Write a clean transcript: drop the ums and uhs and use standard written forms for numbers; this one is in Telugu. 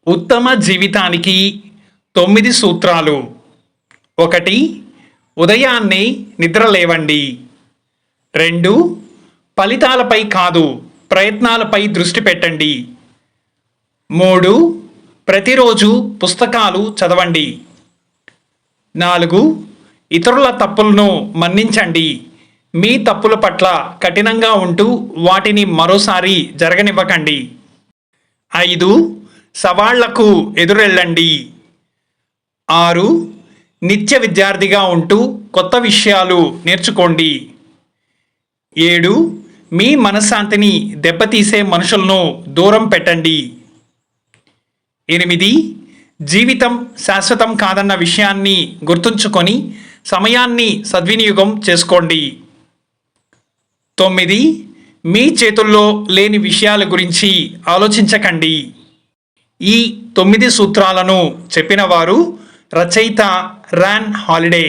ఉత్తమ జీవితానికి 9 సూత్రాలు. 1. ఉదయాన్నే నిద్ర లేవండి. 2. ఫలితాలపై కాదు, ప్రయత్నాలపై దృష్టి పెట్టండి. 3. ప్రతిరోజు పుస్తకాలు చదవండి. 4. ఇతరుల తప్పులను మన్నించండి. మీ తప్పుల పట్ల కఠినంగా ఉంటూ వాటిని మరోసారి జరగనివ్వకండి. 5. సవాళ్లకు ఎదురెళ్ళండి. 6. నిత్య విద్యార్థిగా ఉంటూ కొత్త విషయాలు నేర్చుకోండి. 7. మీ మనశ్శాంతిని దెబ్బతీసే మనుషులను దూరం పెట్టండి. 8. జీవితం శాశ్వతం కాదన్న విషయాన్ని గుర్తుంచుకొని సమయాన్ని సద్వినియోగం చేసుకోండి. 9. మీ చేతుల్లో లేని విషయాల గురించి ఆలోచించకండి. ఈ 9 సూత్రాలను చెప్పినవారు రచయిత ర్యాన్ హాలిడే.